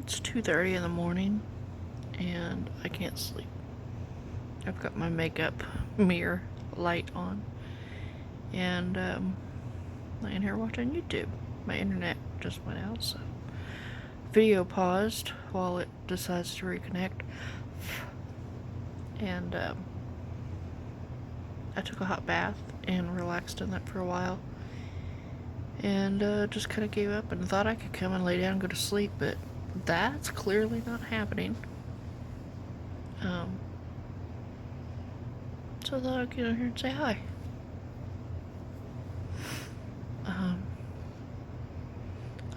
It's 2:30 in the morning and I can't sleep. I've got my makeup mirror light on and laying here watching YouTube. My internet just went out, so video paused while it decides to reconnect. And I took a hot bath and relaxed in that for a while. And just kind of gave up and thought I could come and lay down and go to sleep, but that's clearly not happening. So I thought I'd get in here and say hi.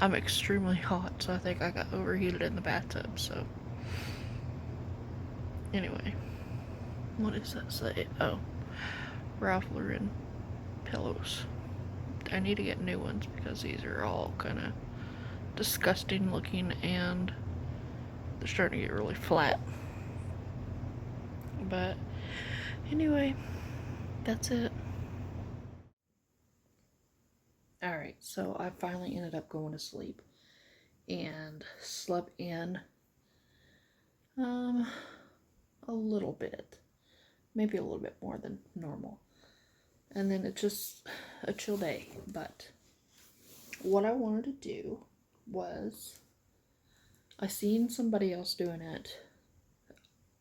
I'm extremely hot, so I think I got overheated in the bathtub, so. Anyway, what does that say? Oh, Ralph Lauren pillows. I need to get new ones because these are all kind of disgusting looking and they're starting to get really flat. But anyway, that's it. Alright, so I finally ended up going to sleep and slept in a little bit, maybe a little bit more than normal. And then it's just a chill day. But what I wanted to do was, I seen somebody else doing it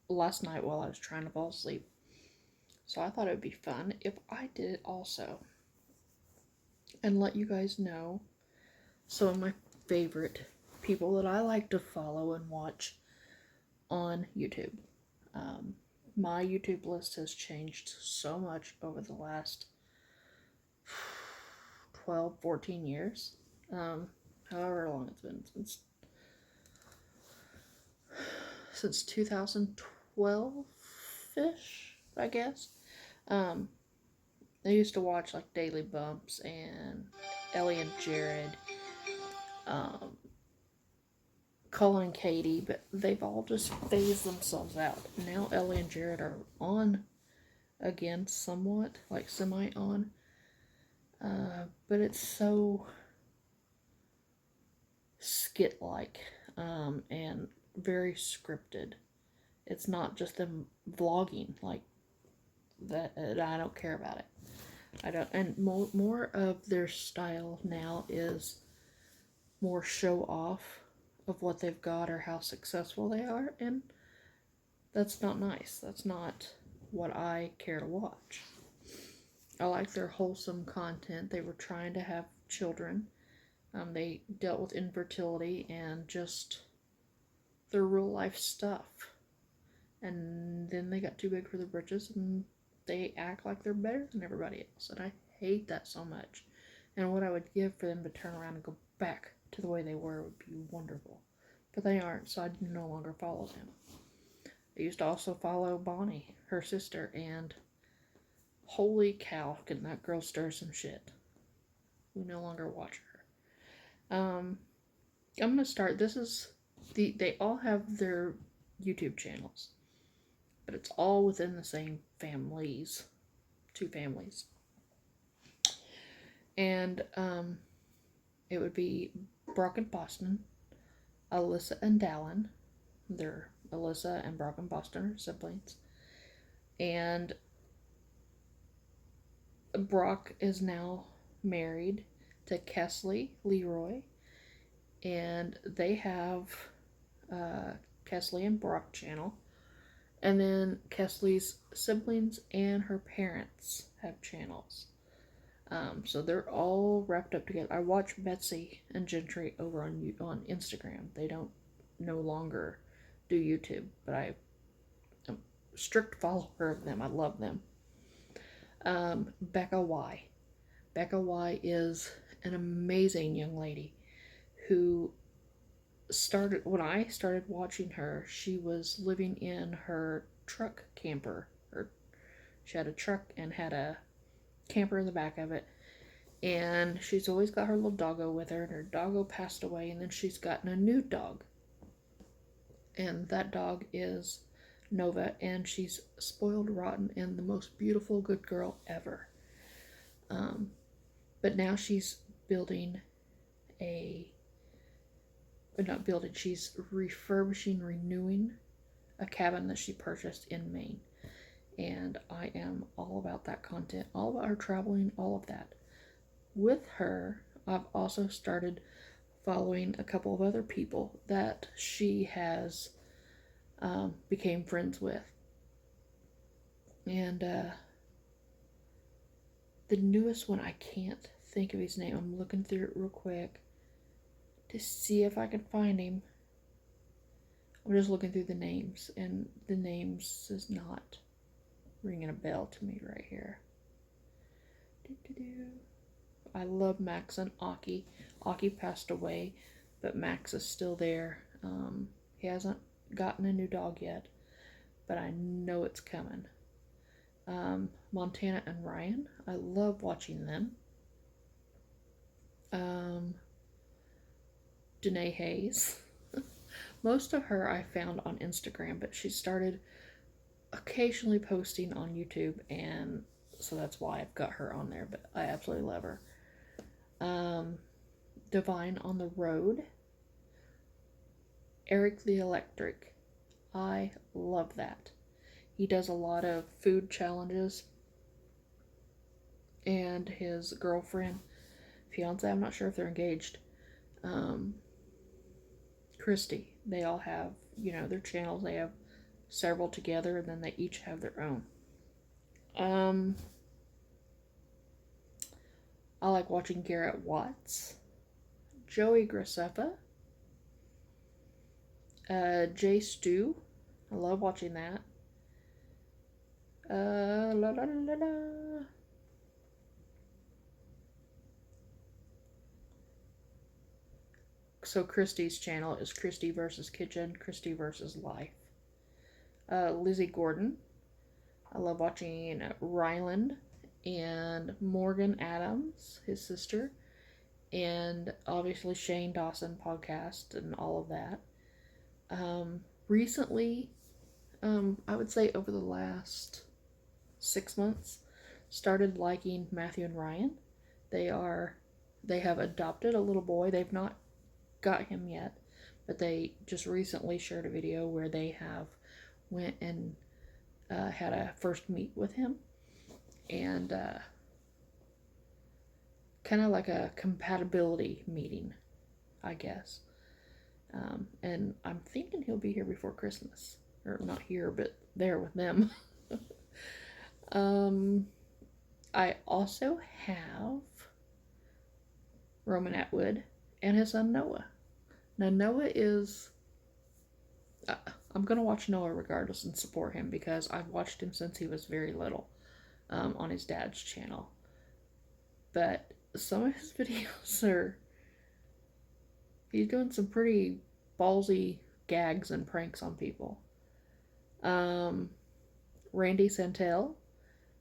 last night while I was trying to fall asleep. So I thought it would be fun if I did it also. And let you guys know some of my favorite people that I like to follow and watch on YouTube. My YouTube list has changed so much over the last 12, 14 years. However long it's been, since 2012-ish, I guess. I used to watch like Daily Bumps and Ellie and Jared, Colin and Katie, but they've all just phased themselves out. Now Ellie and Jared are on again, somewhat, like semi on. But it's so skit-like and very scripted. It's not just them vlogging like that. I don't care about it. I don't, and more of their style now is more show off of what they've got or how successful they are, and that's not nice. That's not what I care to watch. I like their wholesome content. They were trying to have children. They dealt with infertility and just their real life stuff. And then they got too big for their britches and they act like they're better than everybody else. And I hate that so much. And what I would give for them to turn around and go back to the way they were would be wonderful. But they aren't, so I no longer follow them. I used to also follow Bonnie, her sister, and holy cow, can that girl stir some shit. We no longer watch her. I'm gonna start. They all have their YouTube channels, but it's all within the same families, 2 families. And it would be Brock and Boston, Alyssa and Dallin. They're Alyssa and Brock and Boston are siblings. And Brock is now married to Kesley Leroy, and they have Kesley and Brock channel. And then Kesley's siblings and her parents have channels. So they're all wrapped up together. I watch Betsy and Gentry over on Instagram. They don't no longer do YouTube, but I am a strict follower of them. I love them. Becca Y. Becca Y is an amazing young lady who started, when I started watching her, she was living in her truck camper. She had a truck and had a camper in the back of it, and she's always got her little doggo with her, and her doggo passed away, and then she's gotten a new dog, and that dog is Nova, and she's spoiled rotten and the most beautiful good girl ever. But now she's building a not building, she's refurbishing, renewing a cabin that she purchased in Maine. And I am all about that content, all about her traveling, all of that. With her, I've also started following a couple of other people that she has became friends with. And the newest one, I can't think of his name. I'm looking through it real quick to see if I can find him. I'm just looking through the names, and the names is not ringing a bell to me right here. I love Max and Aki. Aki passed away, but Max is still there. He hasn't gotten a new dog yet, but I know it's coming. Montana and Ryan, I love watching them. Danae Hayes. Most of her I found on Instagram, but she started occasionally posting on YouTube, and so that's why I've got her on there, but I absolutely love her. Divine on the Road. Eric the Electric. I love that. He does a lot of food challenges, and his girlfriend, fiance, I'm not sure if they're engaged, Christy, they all have, their channels. They have several together, and then they each have their own. I like watching Garrett Watts, Joey Graceffa, Jay Stu. I love watching that. So Christy's channel is Christy versus Kitchen, Christy versus Life. Lizzie Gordon. I love watching Ryland and Morgan Adams, his sister, and obviously Shane Dawson podcast and all of that. Recently, I would say over the last 6 months, started liking Matthew and Ryan. They have adopted a little boy. They've not got him yet, but they just recently shared a video where they have went and had a first meet with him, and kind of like a compatibility meeting, I guess. And I'm thinking he'll be here before Christmas, or not here, but there with them. I also have Roman Atwood and his son Noah. Now Noah is, I'm going to watch Noah regardless and support him, because I've watched him since he was very little, on his dad's channel. But some of his videos he's doing some pretty ballsy gags and pranks on people. Randy Santel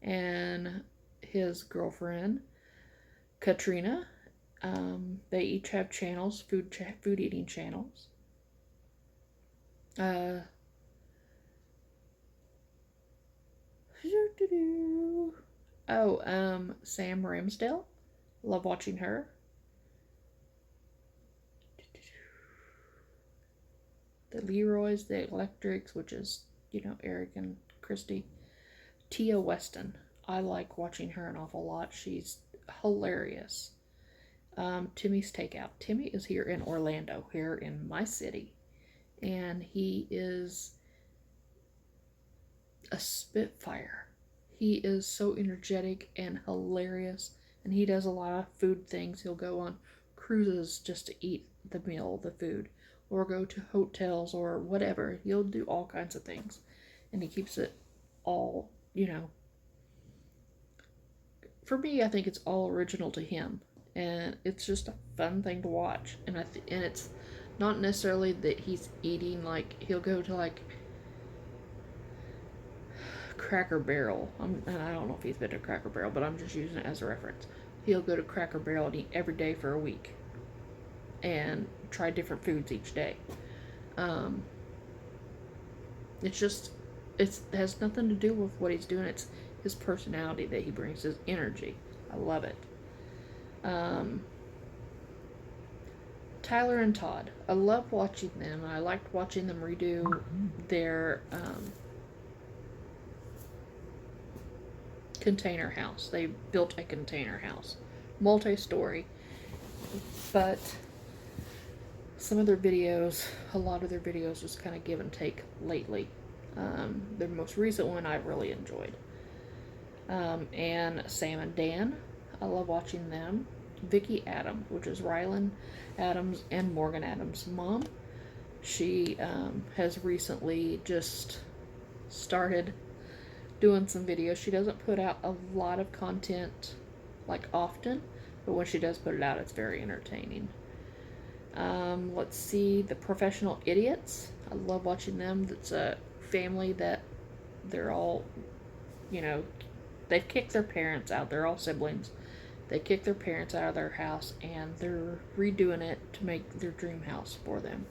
and his girlfriend Katrina, they each have channels, food eating channels. Sam Ramsdale, love watching her. The Leroys, the Electrics, which is, Eric and Christy. Tia Weston, I like watching her an awful lot. She's hilarious. Timmy's Takeout. Timmy is here in Orlando, here in my city, and he is a spitfire. He is so energetic and hilarious, and he does a lot of food things. He'll go on cruises just to eat the food, or go to hotels or whatever. He'll do all kinds of things, and he keeps it all, for me, I think it's all original to him, and it's just a fun thing to watch. And and it's not necessarily that he's eating, like, he'll go to like Cracker Barrel, and I don't know if he's been to Cracker Barrel, but I'm just using it as a reference. He'll go to Cracker Barrel and eat every day for a week, and try different foods each day. It has nothing to do with what he's doing. It's his personality that he brings, his energy. I love it. Tyler and Todd. I love watching them. I liked watching them redo their container house. They built a container house, multi-story, but some of their videos, a lot of their videos just kind of give and take lately. Their most recent one I really enjoyed. And Sam and Dan, I love watching them. Vicky Adams, which is Rylan Adams and Morgan Adams' mom. She has recently just started doing some videos. She doesn't put out a lot of content like often, but when she does put it out, it's very entertaining. Let's see, the Professional Idiots. I love watching them. It's a family that they're all, you know, they've kicked their parents out. They're all siblings. They kicked their parents out of their house, and they're redoing it to make their dream house for them.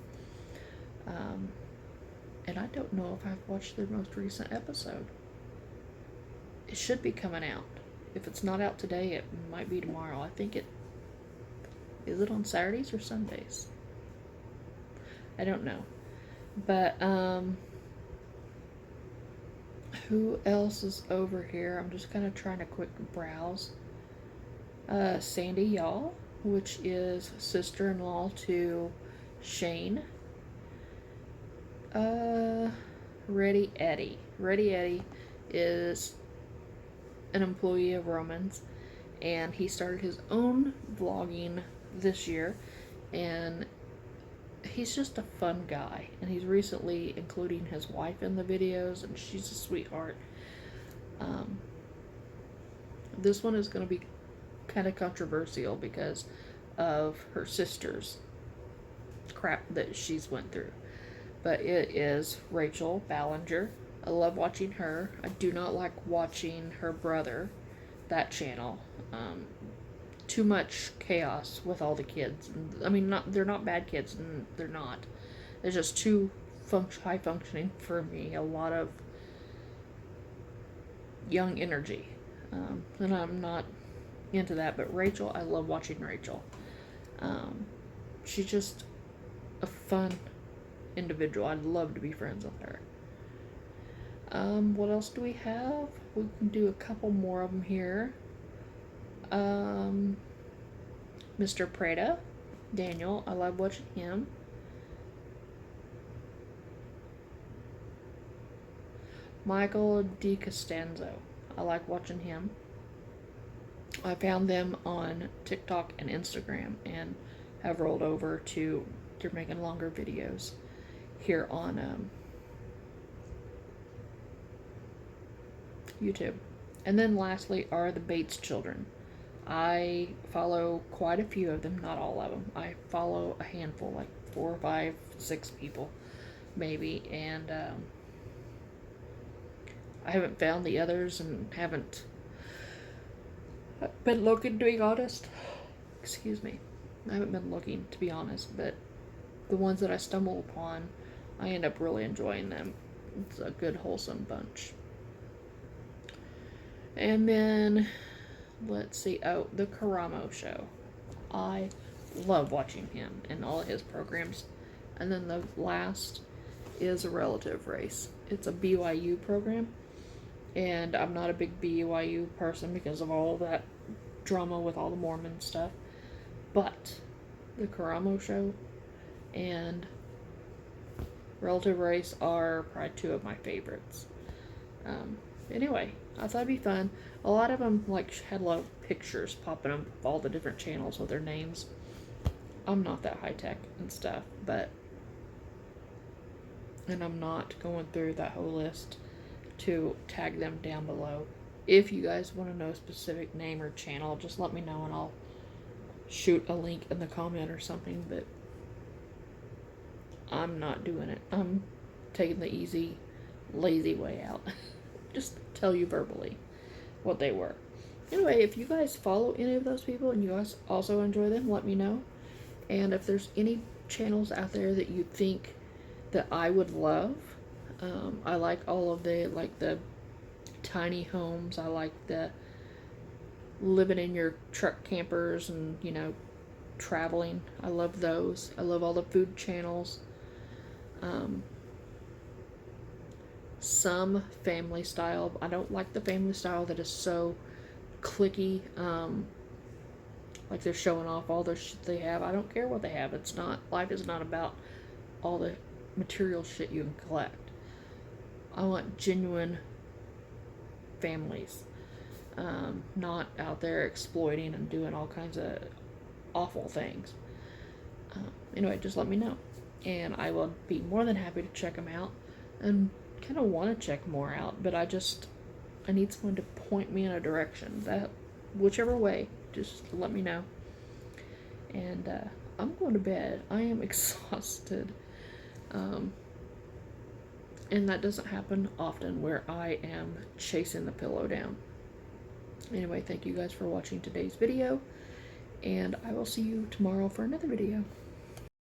And I don't know if I've watched their most recent episode. It should be coming out. If it's not out today, it might be tomorrow. I think it... Is it on Saturdays or Sundays? I don't know. But, who else is over here? I'm just kind of trying to quick browse. Sandy Y'all, which is sister-in-law to Shane. Ready Eddie. Ready Eddie is an employee of Roman's, and he started his own vlogging this year, and he's just a fun guy, and he's recently including his wife in the videos, and she's a sweetheart. This one is going to be kind of controversial because of her sister's crap that she's went through, but it is Rachel Ballinger. I love watching her. I do not like watching her brother, that channel. Too much chaos with all the kids. I mean, they're not bad kids, and they're not. It's just too high functioning for me. A lot of young energy, and I'm not into that. But Rachel, I love watching Rachel. She's just a fun individual. I'd love to be friends with her. What else do we have? We can do a couple more of them here. Mr. Prada, Daniel, I love watching him. Michael DiCostanzo, I like watching him. I found them on TikTok and Instagram and have rolled over to, they're making longer videos here on YouTube. And then lastly are the Bates children. I follow quite a few of them, not all of them. I follow a handful, like 4, 5, 6 people, maybe, and I haven't found the others and haven't been looking, to be honest. Excuse me. I haven't been looking, to be honest, but the ones that I stumble upon, I end up really enjoying them. It's a good, wholesome bunch. And then, let's see, oh, the Karamo Show. I love watching him and all of his programs. And then the last is a relative race. It's a BYU program, and I'm not a big BYU person because of all of that drama with all the Mormon stuff. But the Karamo Show and relative race are probably 2 of my favorites. Anyway, I thought it'd be fun. A lot of them had a lot of pictures popping up of all the different channels with their names. I'm not that high tech and stuff, and I'm not going through that whole list to tag them down below. If you guys want to know a specific name or channel, just let me know and I'll shoot a link in the comment or something, but I'm not doing it. I'm taking the easy, lazy way out. Just tell you verbally what they were. Anyway, if you guys follow any of those people and you guys also enjoy them, let me know. And if there's any channels out there that you think that I would love, I like all of the tiny homes. I like the living in your truck campers and, traveling. I love those. I love all the food channels. Some family style. I don't like the family style that is so clicky. Like they're showing off all the shit they have. I don't care what they have. It's not, life is not about all the material shit you can collect. I want genuine families, not out there exploiting and doing all kinds of awful things. Anyway, just let me know, and I will be more than happy to check them out, and kind of want to check more out, but I need someone to point me in a direction. That, whichever way, just let me know. And I'm going to bed. I am exhausted. And that doesn't happen often where I am chasing the pillow down. Anyway, thank you guys for watching today's video, and I will see you tomorrow for another video.